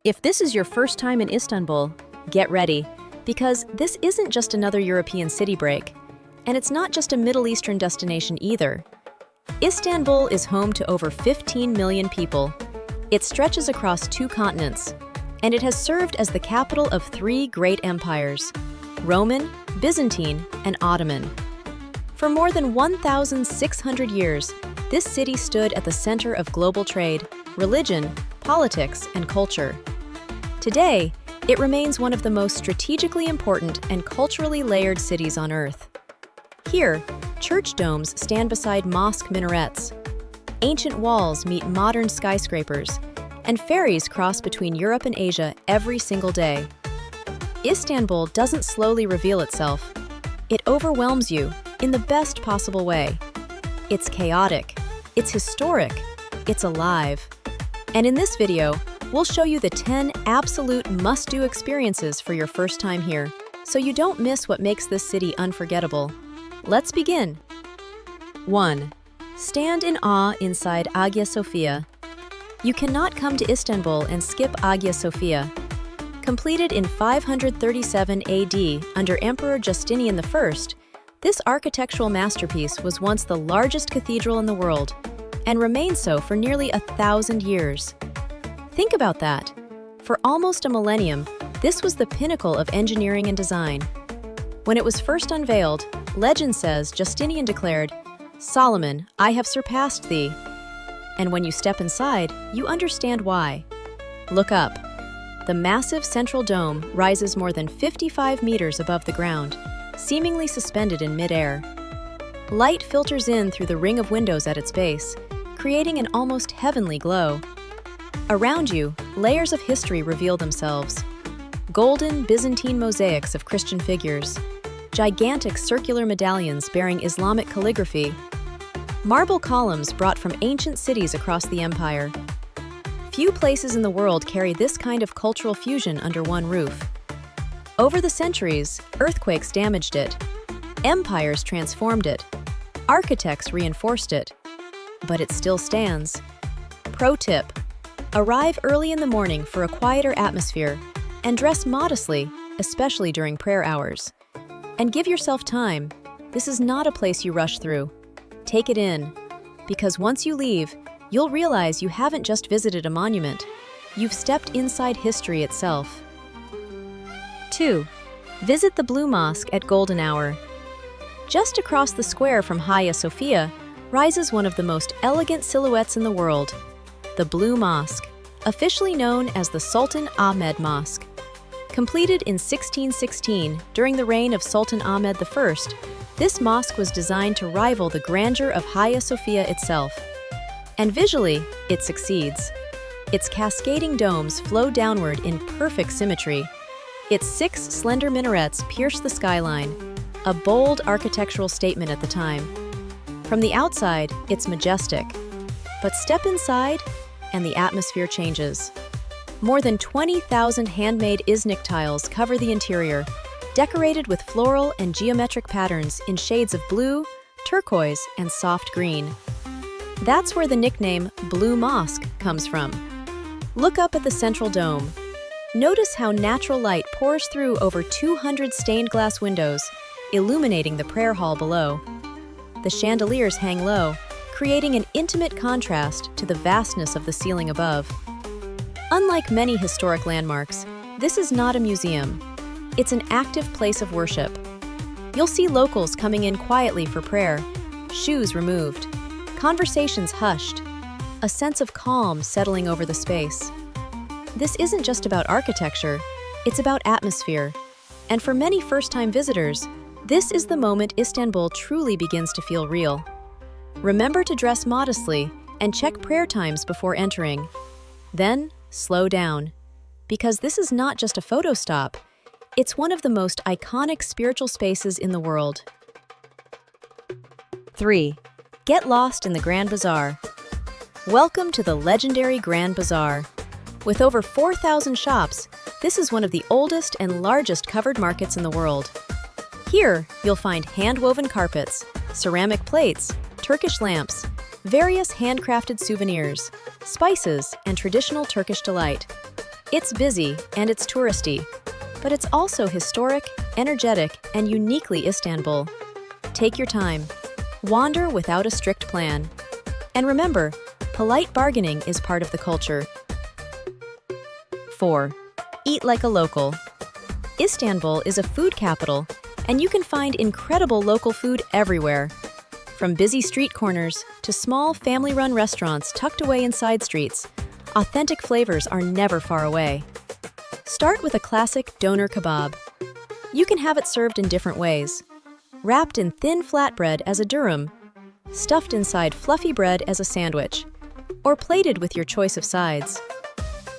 If this is your first time in Istanbul, get ready, because this isn't just another European city break, and it's not just a Middle Eastern destination either. Istanbul is home to over 15 million people. It stretches across 2 continents, and it has served as the capital of 3 great empires: Roman, Byzantine, and Ottoman. For more than 1,600 years, this city stood at the center of global trade, religion, politics, and culture. Today, it remains one of the most strategically important and culturally layered cities on Earth. Here, church domes stand beside mosque minarets. Ancient walls meet modern skyscrapers, and ferries cross between Europe and Asia every single day. Istanbul doesn't slowly reveal itself. It overwhelms you in the best possible way. It's chaotic, it's historic, it's alive. And in this video, we'll show you the 10 absolute must-do experiences for your first time here, so you don't miss what makes this city unforgettable. Let's begin. 1. Stand in awe inside Hagia Sophia. You cannot come to Istanbul and skip Hagia Sophia. Completed in 537 AD under Emperor Justinian I, this architectural masterpiece was once the largest cathedral in the world and remains so for nearly 1,000 years. Think about that. For almost a millennium, this was the pinnacle of engineering and design. When it was first unveiled, legend says Justinian declared, "Solomon, I have surpassed thee." And when you step inside, you understand why. Look up. The massive central dome rises more than 55 meters above the ground, seemingly suspended in midair. Light filters in through the ring of windows at its base, creating an almost heavenly glow. Around you, layers of history reveal themselves. Golden Byzantine mosaics of Christian figures, gigantic circular medallions bearing Islamic calligraphy, marble columns brought from ancient cities across the empire. Few places in the world carry this kind of cultural fusion under one roof. Over the centuries, earthquakes damaged it. Empires transformed it. Architects reinforced it. But it still stands. Pro tip: arrive early in the morning for a quieter atmosphere and dress modestly, especially during prayer hours. And give yourself time. This is not a place you rush through. Take it in, because once you leave, you'll realize you haven't just visited a monument. You've stepped inside history itself. 2. Visit the Blue Mosque at golden hour. Just across the square from Hagia Sophia rises one of the most elegant silhouettes in the world, the Blue Mosque, officially known as the Sultan Ahmed Mosque. Completed in 1616 during the reign of Sultan Ahmed I, this mosque was designed to rival the grandeur of Hagia Sophia itself. And visually, it succeeds. Its cascading domes flow downward in perfect symmetry. Its 6 slender minarets pierce the skyline, a bold architectural statement at the time. From the outside, it's majestic. But step inside, and the atmosphere changes. More than 20,000 handmade Iznik tiles cover the interior, decorated with floral and geometric patterns in shades of blue, turquoise, and soft green. That's where the nickname Blue Mosque comes from. Look up at the central dome. Notice how natural light pours through over 200 stained glass windows, illuminating the prayer hall below. The chandeliers hang low, creating an intimate contrast to the vastness of the ceiling above. Unlike many historic landmarks, this is not a museum. It's an active place of worship. You'll see locals coming in quietly for prayer, shoes removed, conversations hushed, a sense of calm settling over the space. This isn't just about architecture, it's about atmosphere. And for many first-time visitors, this is the moment Istanbul truly begins to feel real. Remember to dress modestly and check prayer times before entering. Then, slow down, because this is not just a photo stop, it's one of the most iconic spiritual spaces in the world. 3. Get lost in the Grand Bazaar. Welcome to the legendary Grand Bazaar. With over 4,000 shops, this is one of the oldest and largest covered markets in the world. Here, you'll find hand-woven carpets, ceramic plates, Turkish lamps, various handcrafted souvenirs, spices, and traditional Turkish delight. It's busy and it's touristy, but it's also historic, energetic, and uniquely Istanbul. Take your time. Wander without a strict plan. And remember, polite bargaining is part of the culture. 4. Eat like a local. Istanbul is a food capital, and you can find incredible local food everywhere. From busy street corners to small family-run restaurants tucked away in side streets, authentic flavors are never far away. Start with a classic doner kebab. You can have it served in different ways. Wrapped in thin flatbread as a durum, stuffed inside fluffy bread as a sandwich, or plated with your choice of sides.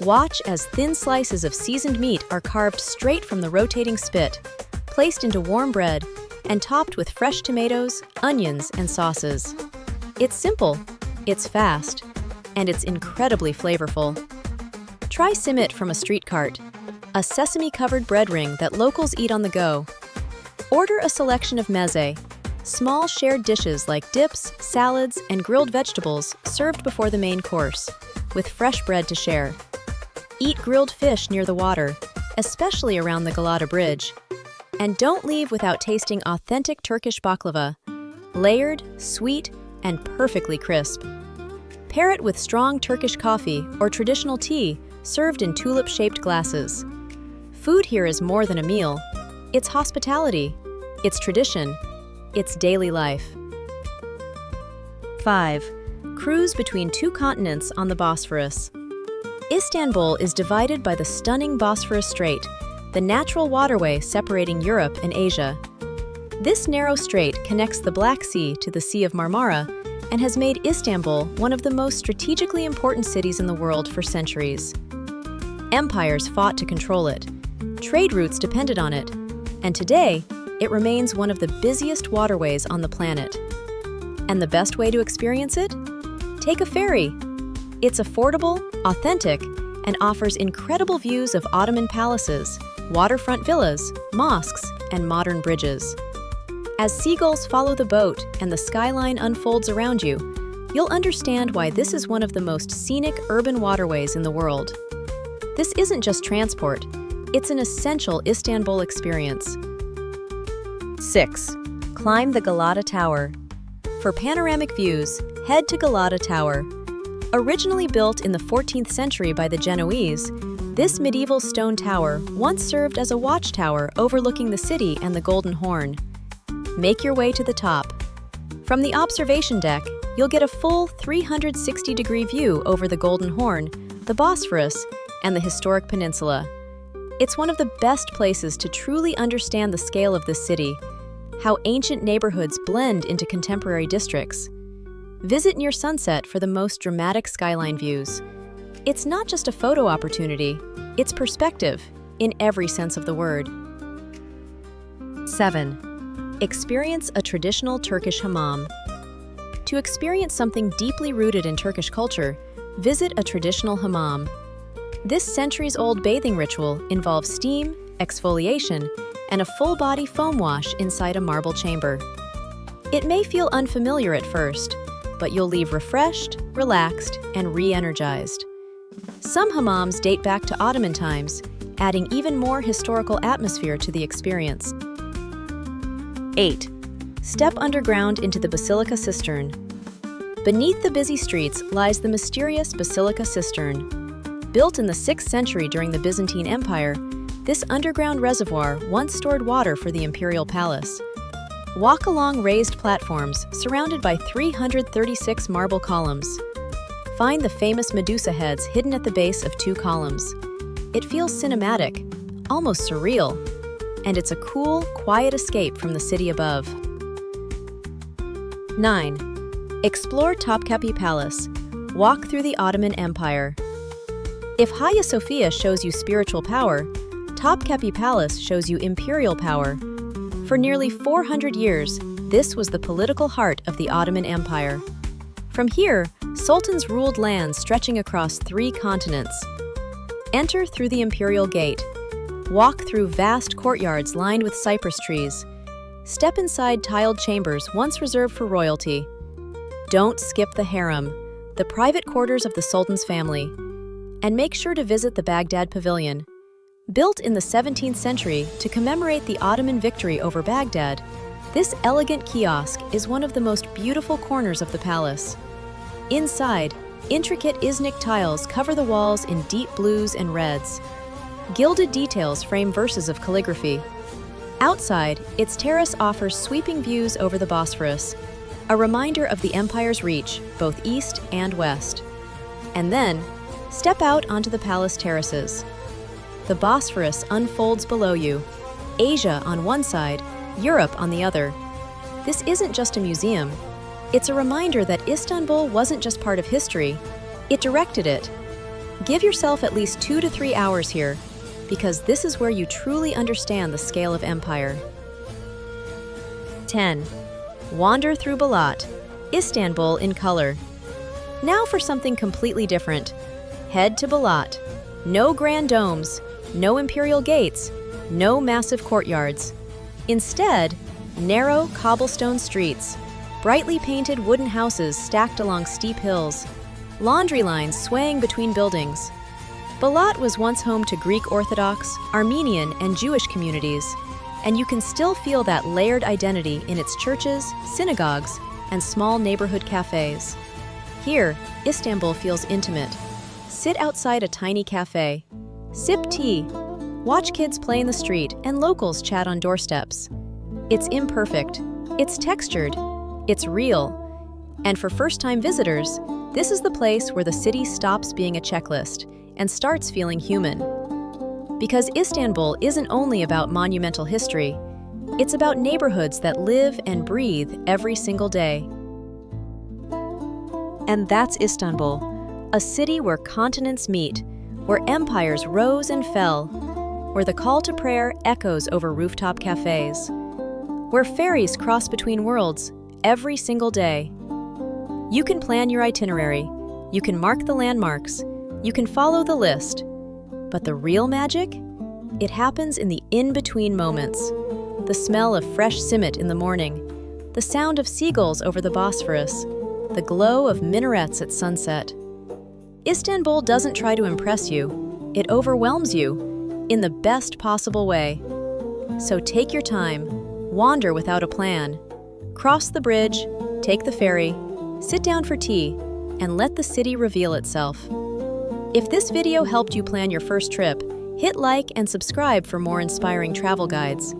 Watch as thin slices of seasoned meat are carved straight from the rotating spit, placed into warm bread, and topped with fresh tomatoes, onions, and sauces. It's simple, it's fast, and it's incredibly flavorful. Try simit from a street cart, a sesame-covered bread ring that locals eat on the go. Order a selection of meze, small shared dishes like dips, salads, and grilled vegetables served before the main course, with fresh bread to share. Eat grilled fish near the water, especially around the Galata Bridge. And don't leave without tasting authentic Turkish baklava, layered, sweet, and perfectly crisp. Pair it with strong Turkish coffee or traditional tea served in tulip-shaped glasses. Food here is more than a meal. It's hospitality, it's tradition, it's daily life. 5. Cruise between two continents on the Bosphorus. Istanbul is divided by the stunning Bosphorus Strait, the natural waterway separating Europe and Asia. This narrow strait connects the Black Sea to the Sea of Marmara and has made Istanbul one of the most strategically important cities in the world for centuries. Empires fought to control it. Trade routes depended on it. And today, it remains one of the busiest waterways on the planet. And the best way to experience it? Take a ferry. It's affordable, authentic, and offers incredible views of Ottoman palaces, waterfront villas, mosques, and modern bridges. As seagulls follow the boat and the skyline unfolds around you, you'll understand why this is one of the most scenic urban waterways in the world. This isn't just transport, it's an essential Istanbul experience. 6. Climb the Galata Tower. For panoramic views, head to Galata Tower. Originally built in the 14th century by the Genoese, this medieval stone tower once served as a watchtower overlooking the city and the Golden Horn. Make your way to the top. From the observation deck, you'll get a full 360-degree view over the Golden Horn, the Bosphorus, and the historic peninsula. It's one of the best places to truly understand the scale of this city, how ancient neighborhoods blend into contemporary districts. Visit near sunset for the most dramatic skyline views. It's not just a photo opportunity, it's perspective, in every sense of the word. 7. Experience a traditional Turkish hammam. To experience something deeply rooted in Turkish culture, visit a traditional hammam. This centuries-old bathing ritual involves steam, exfoliation, and a full-body foam wash inside a marble chamber. It may feel unfamiliar at first, but you'll leave refreshed, relaxed, and re-energized. Some hammams date back to Ottoman times, adding even more historical atmosphere to the experience. 8. Step underground into the Basilica Cistern. Beneath the busy streets lies the mysterious Basilica Cistern. Built in the 6th century during the Byzantine Empire, this underground reservoir once stored water for the imperial palace. Walk along raised platforms surrounded by 336 marble columns. Find the famous Medusa heads hidden at the base of 2 columns. It feels cinematic, almost surreal, and it's a cool, quiet escape from the city above. 9. Explore Topkapi Palace. Walk through the Ottoman Empire. If Hagia Sophia shows you spiritual power, Topkapi Palace shows you imperial power. For nearly 400 years, this was the political heart of the Ottoman Empire. From here, sultans ruled lands stretching across 3 continents. Enter through the imperial gate. Walk through vast courtyards lined with cypress trees. Step inside tiled chambers once reserved for royalty. Don't skip the harem, the private quarters of the sultan's family. And make sure to visit the Baghdad Pavilion. Built in the 17th century to commemorate the Ottoman victory over Baghdad, this elegant kiosk is one of the most beautiful corners of the palace. Inside, intricate Iznik tiles cover the walls in deep blues and reds. Gilded details frame verses of calligraphy. Outside, its terrace offers sweeping views over the Bosphorus, a reminder of the empire's reach, both east and west. And then, step out onto the palace terraces. The Bosphorus unfolds below you, Asia on one side, Europe on the other. This isn't just a museum. It's a reminder that Istanbul wasn't just part of history, it directed it. Give yourself at least 2 to 3 hours here, because this is where you truly understand the scale of empire. 10. Wander through Balat, Istanbul in color. Now for something completely different. Head to Balat. No grand domes, no imperial gates, no massive courtyards. Instead, narrow cobblestone streets, brightly painted wooden houses stacked along steep hills, laundry lines swaying between buildings. Balat was once home to Greek Orthodox, Armenian, and Jewish communities, and you can still feel that layered identity in its churches, synagogues, and small neighborhood cafes. Here, Istanbul feels intimate. Sit outside a tiny cafe, sip tea, watch kids play in the street, and locals chat on doorsteps. It's imperfect, it's textured, it's real. And for first-time visitors, this is the place where the city stops being a checklist and starts feeling human. Because Istanbul isn't only about monumental history, it's about neighborhoods that live and breathe every single day. And that's Istanbul, a city where continents meet, where empires rose and fell, where the call to prayer echoes over rooftop cafes, where ferries cross between worlds every single day. You can plan your itinerary, you can mark the landmarks, you can follow the list, but the real magic? It happens in the in-between moments. The smell of fresh simit in the morning, the sound of seagulls over the Bosphorus, the glow of minarets at sunset. Istanbul doesn't try to impress you, it overwhelms you in the best possible way. So take your time, wander without a plan, cross the bridge, take the ferry, sit down for tea, and let the city reveal itself. If this video helped you plan your first trip, hit like and subscribe for more inspiring travel guides.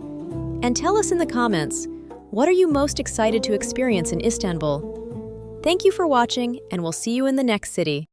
And tell us in the comments, what are you most excited to experience in Istanbul? Thank you for watching, and we'll see you in the next city.